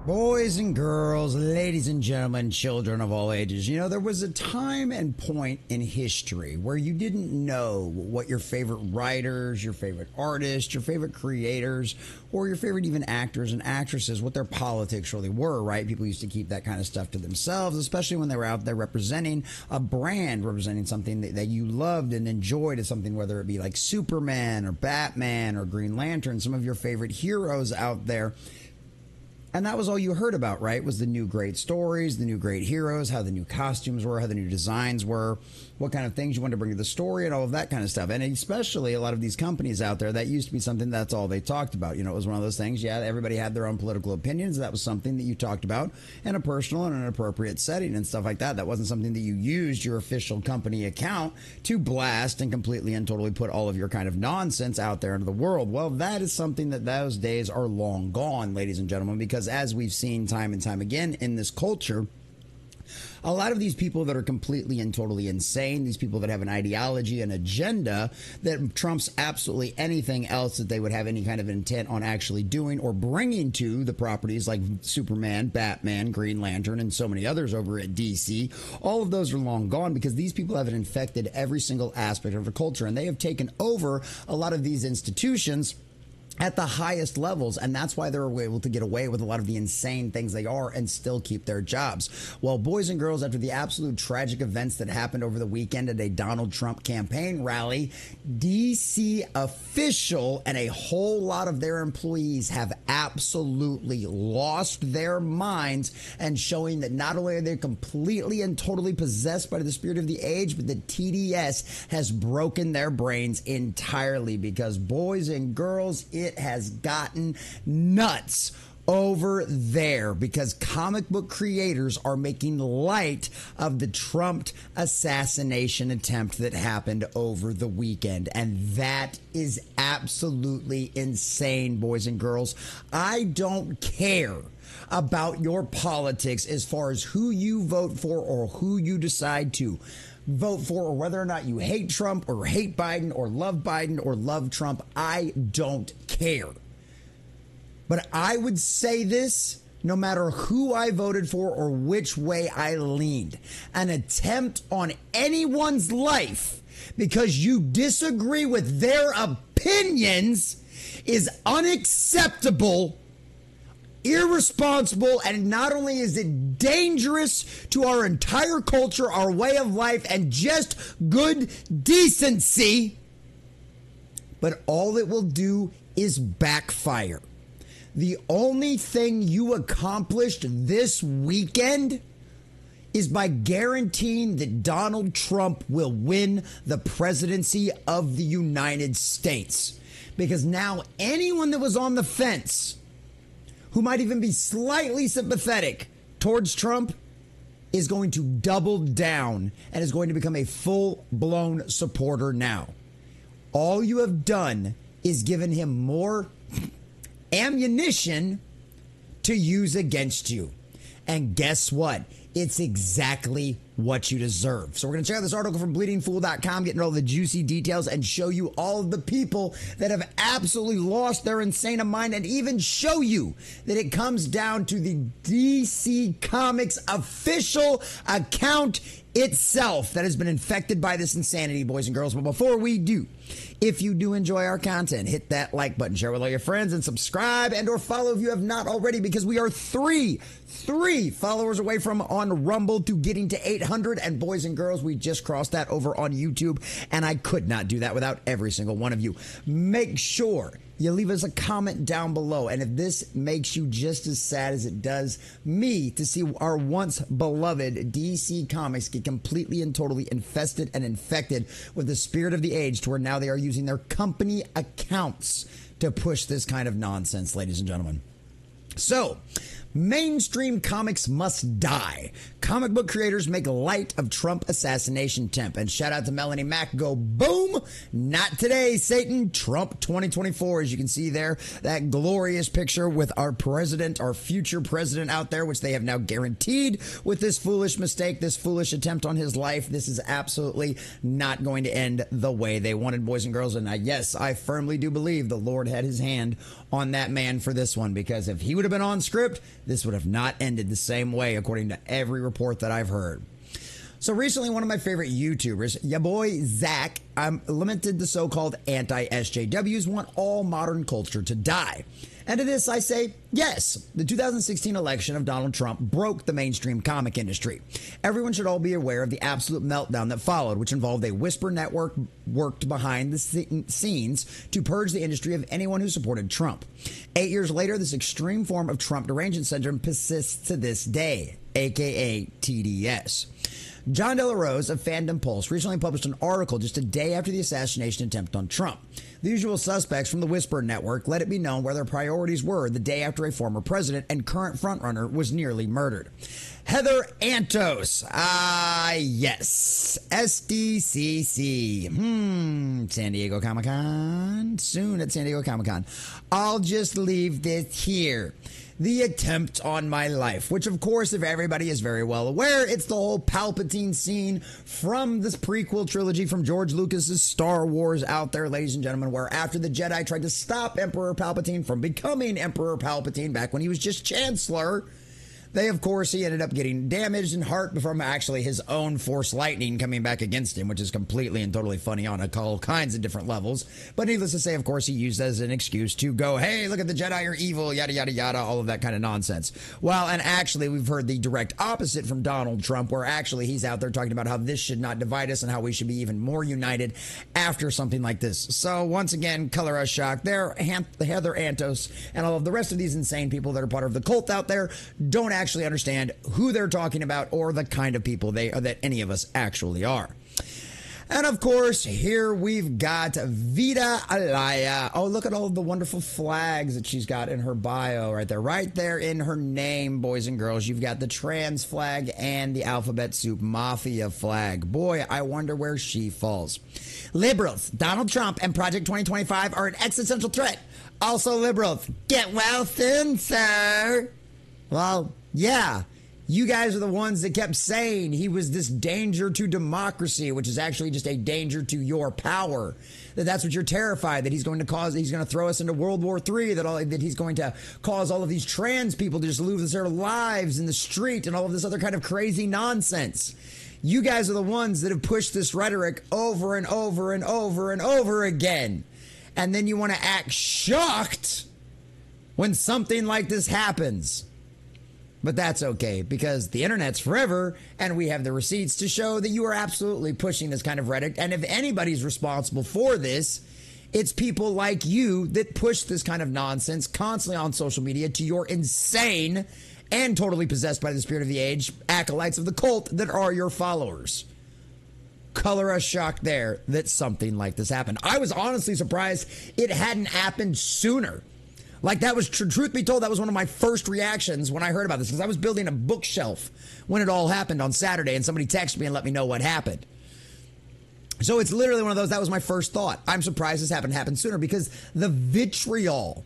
Boys and girls, ladies and gentlemen, children of all ages, you know, there was a time and point in history where you didn't know what your favorite writers, your favorite artists, your favorite creators, or your favorite even actors and actresses, what their politics really were, right? People used to keep that kind of stuff to themselves, especially when they were out there representing a brand, representing something that you loved and enjoyed as something, whether it be like Superman or Batman or Green Lantern, some of your favorite heroes out there. And that was all you heard about, right? Was the new great stories, the new great heroes, how the new costumes were, how the new designs were, what kind of things you wanted to bring to the story and all of that kind of stuff. And especially a lot of these companies out there, that used to be something that's all they talked about. You know, it was one of those things, yeah, everybody had their own political opinions. That was something that you talked about in a personal and an appropriate setting and stuff like that. That wasn't something that you used your official company account to blast and completely and totally put all of your kind of nonsense out there into the world. Well, that is something that those days are long gone, ladies and gentlemen, because as we've seen time and time again in this culture, a lot of these people that are completely and totally insane, these people that have an ideology, an agenda that trumps absolutely anything else that they would have any kind of intent on actually doing or bringing to the properties like Superman, Batman, Green Lantern, and so many others over at DC. All of those are long gone because these people have infected every single aspect of the culture, and they have taken over a lot of these institutions at the highest levels, and that's why they're able to get away with a lot of the insane things they are and still keep their jobs. Well, boys and girls, after the absolute tragic events that happened over the weekend at a Donald Trump campaign rally, DC official and a whole lot of their employees have absolutely lost their minds and showing that not only are they completely and totally possessed by the spirit of the age, but the TDS has broken their brains entirely because, boys and girls, it has gotten nuts over there because comic book creators are making light of the Trump assassination attempt that happened over the weekend. And that is absolutely insane, boys and girls. I don't care about your politics as far as who you vote for or who you decide to vote for, or whether or not you hate Trump or hate Biden or love Trump. I don't care. But I would say this, no matter who I voted for or which way I leaned, an attempt on anyone's life because you disagree with their opinions is unacceptable, irresponsible, and not only is it dangerous to our entire culture, our way of life, and just good decency, but all it will do is backfire. The only thing you accomplished this weekend is by guaranteeing that Donald Trump will win the presidency of the United States. Because now anyone that was on the fence who might even be slightly sympathetic towards Trump is going to double down and is going to become a full-blown supporter now. All you have done is given him more ammunition to use against you. And guess what? It's exactly what you deserve. So we're going to check out this article from bleedingfool.com, getting all the juicy details and show you all of the people that have absolutely lost their insane mind, and even show you that it comes down to the DC Comics official account itself that has been infected by this insanity, boys and girls. But before we do, if you do enjoy our content, hit that like button, share with all your friends, and subscribe and or follow if you have not already, because we are three followers away from on Rumble to getting to 800. And boys and girls, we just crossed that over on YouTube, and I could not do that without every single one of you. Make sure you leave us a comment down below. And if this makes you just as sad as it does me to see our once beloved DC Comics get completely and totally infested and infected with the spirit of the age, to where now they are using their company accounts to push this kind of nonsense, ladies and gentlemen. So, mainstream comics must die. Comic book creators make light of Trump assassination attempt. And shout out to Melanie Mack. Go boom. Not today, Satan. Trump 2024. As you can see there, that glorious picture with our president, our future president out there, which they have now guaranteed with this foolish mistake, this foolish attempt on his life. This is absolutely not going to end the way they wanted, boys and girls. And yes, I firmly do believe the Lord had his hand on that man for this one, because if he would have been on script, this would have not ended the same way, according to every report that I've heard. So recently, one of my favorite YouTubers, ya boy Zach, lamented the so-called anti-SJWs want all modern culture to die. And to this I say, yes, the 2016 election of Donald Trump broke the mainstream comic industry. Everyone should all be aware of the absolute meltdown that followed, which involved a whisper network worked behind the scenes to purge the industry of anyone who supported Trump. 8 years later, this extreme form of Trump derangement syndrome persists to this day, aka TDS. John De La Rose of Fandom Pulse recently published an article just a day after the assassination attempt on Trump. The usual suspects from the Whisper Network let it be known where their priorities were the day after a former president and current frontrunner was nearly murdered. Heather Antos. Yes. SDCC. San Diego Comic-Con. Soon at San Diego Comic-Con. I'll just leave this here. The attempt on my life, which of course, if everybody is very well aware, it's the whole Palpatine scene from this prequel trilogy from George Lucas's Star Wars out there, ladies and gentlemen, where after the Jedi tried to stop Emperor Palpatine from becoming Emperor Palpatine back when he was just Chancellor, he ended up getting damaged in heart from actually his own Force lightning coming back against him, which is completely and totally funny on all kinds of different levels. But needless to say, of course, he used that as an excuse to go, hey, look at the Jedi are evil, yada, yada, yada, all of that kind of nonsense. Well, and actually, we've heard the direct opposite from Donald Trump, where actually he's out there talking about how this should not divide us and how we should be even more united after something like this. So once again, color us shocked there. Heather Antos and all of the rest of these insane people that are part of the cult out there don't actually understand who they're talking about or the kind of people that any of us actually are. And of course, here we've got Vita Alaya. Oh, look at all of the wonderful flags that she's got in her bio right there. Right there in her name, boys and girls. You've got the trans flag and the Alphabet Soup Mafia flag. Boy, I wonder where she falls. Liberals, Donald Trump and Project 2025 are an existential threat. Also liberals, get well soon, sir. Well, yeah, you guys are the ones that kept saying he was this danger to democracy, which is actually just a danger to your power. That's what you're terrified, that he's going to cause, he's going to throw us into World War III, that he's going to cause all of these trans people to just lose their lives in the street and all of this other kind of crazy nonsense. You guys are the ones that have pushed this rhetoric over and over and over and over again. And then you want to act shocked when something like this happens. But that's okay, because the internet's forever, and we have the receipts to show that you are absolutely pushing this kind of rhetoric. And if anybody's responsible for this, it's people like you that push this kind of nonsense constantly on social media to your insane and totally possessed by the spirit of the age acolytes of the cult that are your followers. Color us shocked there that something like this happened. I was honestly surprised it hadn't happened sooner. Like, that was, truth be told, that was one of my first reactions when I heard about this, because I was building a bookshelf when it all happened on Saturday, and somebody texted me and let me know what happened. So it's literally one of those, that was my first thought. I'm surprised this happened sooner, because the vitriol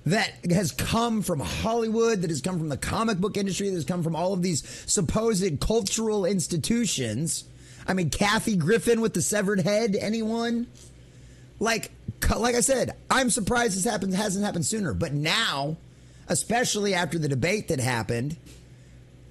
that has come from Hollywood, that has come from the comic book industry, that has come from all of these supposed cultural institutions. I mean, Kathy Griffin with the severed head, anyone? Like I said, I'm surprised this hasn't happened sooner. But now, especially after the debate that happened,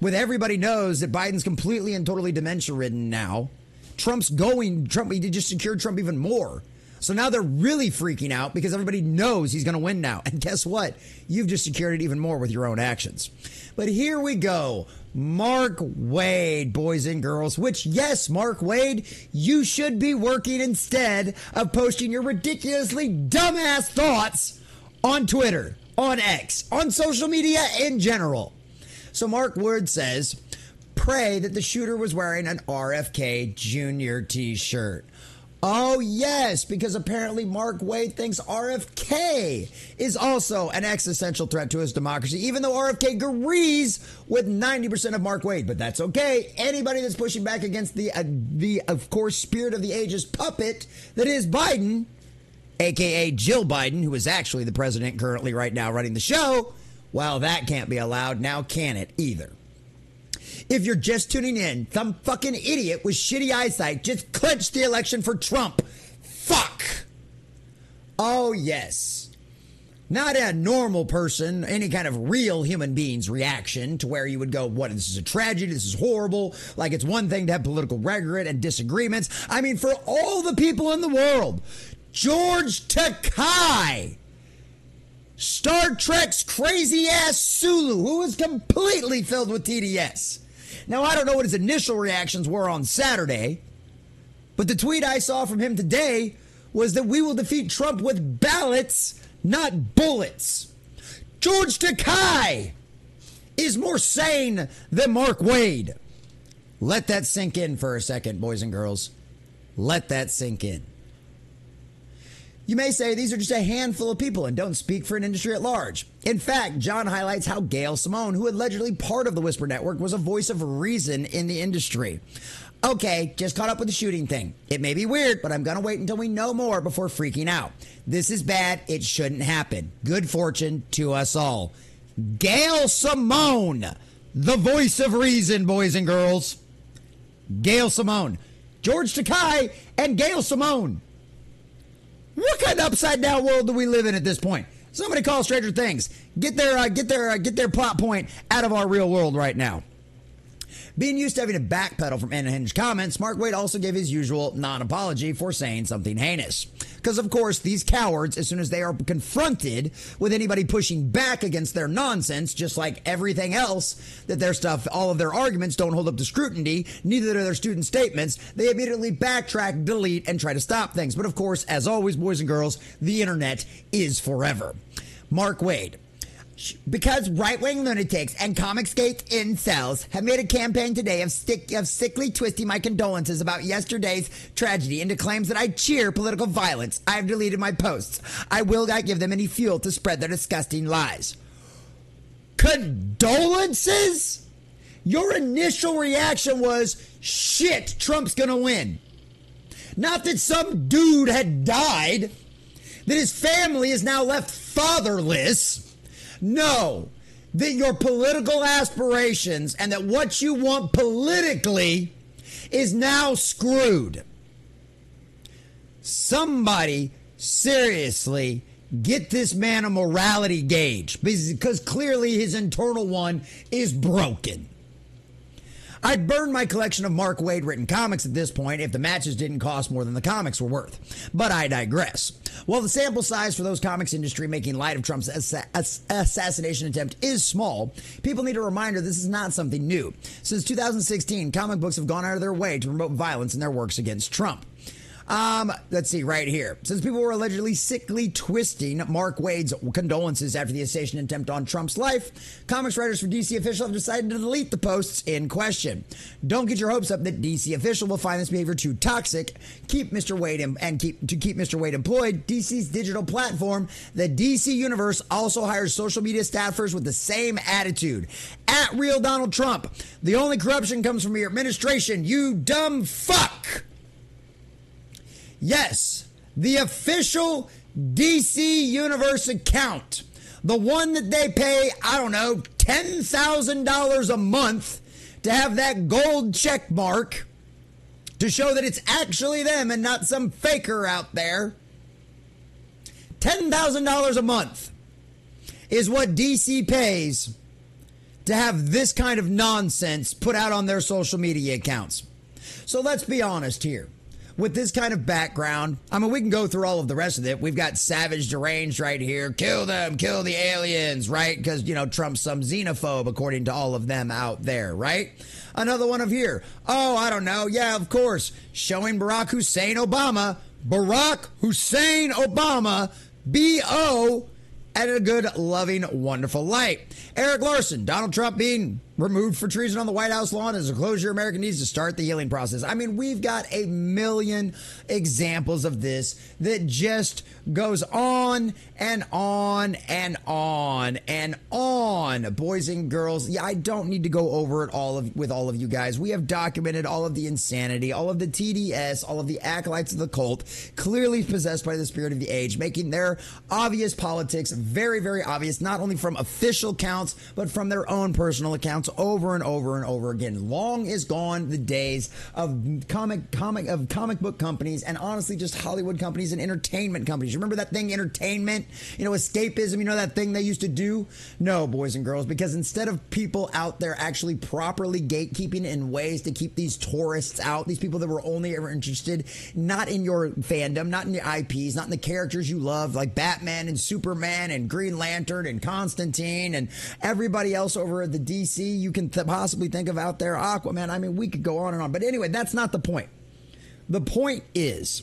with everybody knows that Biden's completely and totally dementia-ridden now, Trump, he just secured Trump even more. So now they're really freaking out because everybody knows he's going to win now. And guess what? You've just secured it even more with your own actions. But here we go. Mark Wade, boys and girls, which, yes, Mark Wade, you should be working instead of posting your ridiculously dumbass thoughts on Twitter, on X, on social media in general. So Mark Wade says, pray that the shooter was wearing an RFK Jr. t-shirt. Oh, yes, because apparently Mark Wade thinks RFK is also an existential threat to his democracy, even though RFK agrees with 90% of Mark Wade. But that's okay. Anybody that's pushing back against the of course, spirit of the ages puppet that is Biden, a.k.a. Jill Biden, who is actually the president currently right now running the show, well, that can't be allowed. Now can it either? If you're just tuning in, some fucking idiot with shitty eyesight just clinched the election for Trump. Fuck. Oh, yes. Not a normal person, any kind of real human being's reaction to where you would go, what, this is a tragedy, this is horrible. Like, it's one thing to have political regret and disagreements. I mean, for all the people in the world, George Takei, Star Trek's crazy-ass Sulu, who was completely filled with TDS. Now, I don't know what his initial reactions were on Saturday, but the tweet I saw from him today was that we will defeat Trump with ballots, not bullets. George Takei is more sane than Mark Wade. Let that sink in for a second, boys and girls. Let that sink in. You may say these are just a handful of people and don't speak for an industry at large. In fact, John highlights how Gail Simone, who allegedly part of the Whisper Network, was a voice of reason in the industry. Okay, just caught up with the shooting thing. It may be weird, but I'm going to wait until we know more before freaking out. This is bad. It shouldn't happen. Good fortune to us all. Gail Simone, the voice of reason, boys and girls. Gail Simone. George Takei and Gail Simone. What kind of upside down world do we live in at this point? Somebody call Stranger Things. Get their plot point out of our real world right now. Being used to having to backpedal from unhinged comments, Mark Wade also gave his usual non-apology for saying something heinous. Because, of course, these cowards, as soon as they are confronted with anybody pushing back against their nonsense, just like everything else, that their stuff, all of their arguments don't hold up to scrutiny, neither do their student statements, they immediately backtrack, delete, and try to stop things. But, of course, as always, boys and girls, the internet is forever. Mark Wade. Because right-wing lunatics and Comicsgate incels have made a campaign today of sickly twisting my condolences about yesterday's tragedy into claims that I cheer political violence, I have deleted my posts. I will not give them any fuel to spread their disgusting lies. Condolences? Your initial reaction was, shit, Trump's gonna win. Not that some dude had died, that his family is now left fatherless. No, that your political aspirations and that what you want politically is now screwed. Somebody seriously get this man a morality gauge, because clearly his internal one is broken. I'd burn my collection of Mark Wade written comics at this point if the matches didn't cost more than the comics were worth. But I digress. While the sample size for those comics industry making light of Trump's assassination attempt is small, people need a reminder this is not something new. Since 2016, comic books have gone out of their way to promote violence in their works against Trump. Let's see right here. Since people were allegedly sickly twisting Mark Wade's condolences after the assassination attempt on Trump's life, comics writers for DC Official have decided to delete the posts in question. Don't get your hopes up that DC Official will find this behavior too toxic. Keep Mr. Wade keep Mr. Wade employed. DC's digital platform, the DC Universe, also hires social media staffers with the same attitude. At Real Donald Trump, the only corruption comes from your administration, you dumb fuck. Yes, the official DC Universe account, the one that they pay, I don't know, $10,000 a month to have that gold check mark to show that it's actually them and not some faker out there. $10,000 a month is what DC pays to have this kind of nonsense put out on their social media accounts. So let's be honest here. With this kind of background, I mean, we can go through all of the rest of it. We've got savage deranged right here. Kill them, kill the aliens, right? Because, you know, Trump's some xenophobe, according to all of them out there, right? Another one of here. Oh, I don't know. Yeah, of course. Showing Barack Hussein Obama, B.O., at a good, loving, wonderful light. Eric Larson, Donald Trump being removed for treason on the White House lawn is a closure America needs to start the healing process. I mean, we've got a million examples of this that just goes on and on and on and on. Boys and girls, yeah, I don't need to go over it with all of you guys. We have documented all of the insanity, all of the TDS, all of the acolytes of the cult, clearly possessed by the spirit of the age, making their obvious politics very, very obvious, not only from official accounts, but from their own personal accounts over and over and over again. Long is gone the days of comic book companies, and honestly just Hollywood companies and entertainment companies. Remember that thing, entertainment? You know, escapism, you know that thing they used to do? No, boys and girls, because instead of people out there actually properly gatekeeping in ways to keep these tourists out, these people that were only ever interested not in your fandom, not in your IPs, not in the characters you love, like Batman and Superman and Green Lantern and Constantine and everybody else over at the DC you can possibly think of out there, Aquaman. I mean, we could go on and on. But anyway, that's not the point. The point is,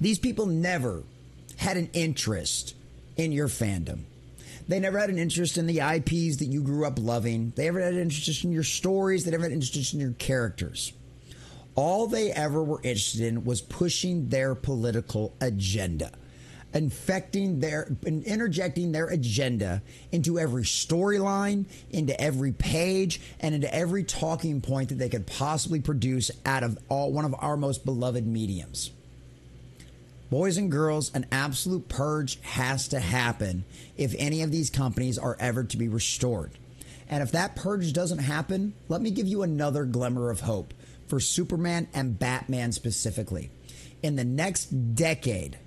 these people never had an interest in your fandom. They never had an interest in the IPs that you grew up loving. They never had an interest in your stories. They never had an interest in your characters. All they ever were interested in was pushing their political agenda, interjecting their agenda into every storyline, into every page, and into every talking point that they could possibly produce out of one of our most beloved mediums. Boys and girls, an absolute purge has to happen if any of these companies are ever to be restored. And if that purge doesn't happen, let me give you another glimmer of hope for Superman and Batman specifically. In the next decade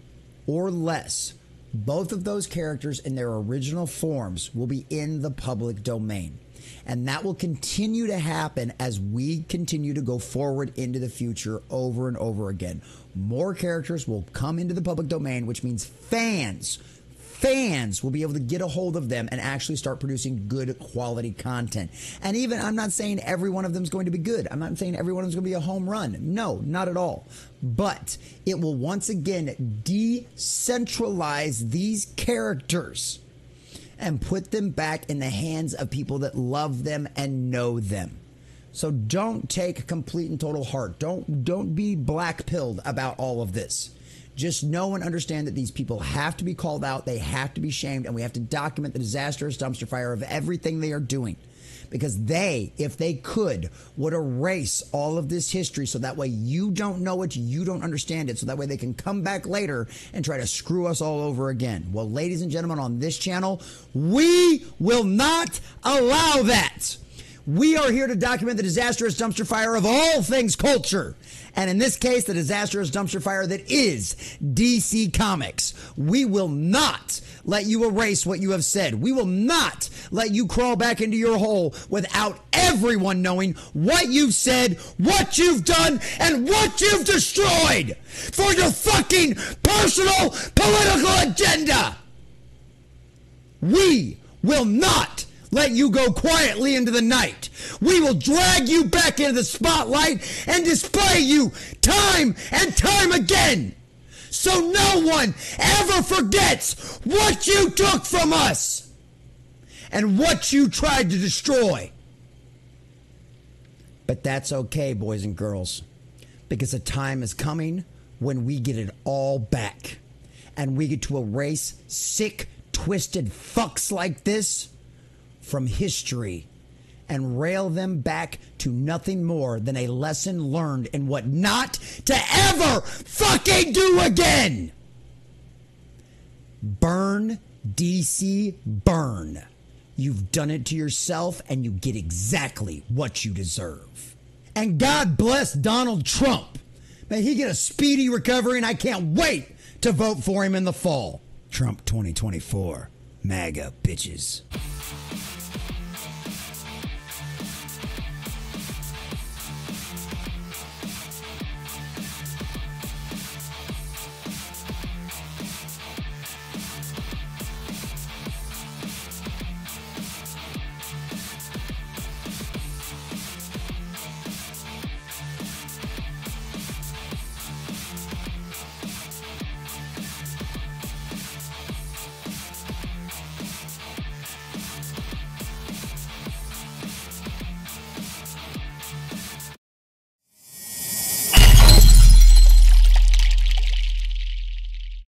or less, both of those characters in their original forms will be in the public domain. And that will continue to happen as we continue to go forward into the future over and over again. More characters will come into the public domain, which means fans will be able to get a hold of them and actually start producing good quality content. And even, I'm not saying every one of them is going to be good. I'm not saying every one of them is going to be a home run. No, not at all. But it will once again decentralize these characters and put them back in the hands of people that love them and know them. So don't take complete and total heart. Don't be black-pilled about all of this. Just know and understand that these people have to be called out, they have to be shamed, and we have to document the disastrous dumpster fire of everything they are doing. Because they, if they could, would erase all of this history so that way you don't know it, you don't understand it, so that way they can come back later and try to screw us all over again. Well, ladies and gentlemen, on this channel, we will not allow that. We are here to document the disastrous dumpster fire of all things culture. And in this case, the disastrous dumpster fire that is DC Comics. We will not let you erase what you have said. We will not let you crawl back into your hole without everyone knowing what you've said, what you've done, and what you've destroyed for your fucking personal political agenda. We will not let you go quietly into the night. We will drag you back into the spotlight and display you time and time again, so no one ever forgets what you took from us and what you tried to destroy. But that's okay, boys and girls, because a time is coming when we get it all back and we get to erase sick, twisted fucks like this from history and rail them back to nothing more than a lesson learned in what not to ever fucking do again. Burn, DC, burn. You've done it to yourself and you get exactly what you deserve. And God bless Donald Trump. May he get a speedy recovery, and I can't wait to vote for him in the fall. Trump 2024. MAGA bitches.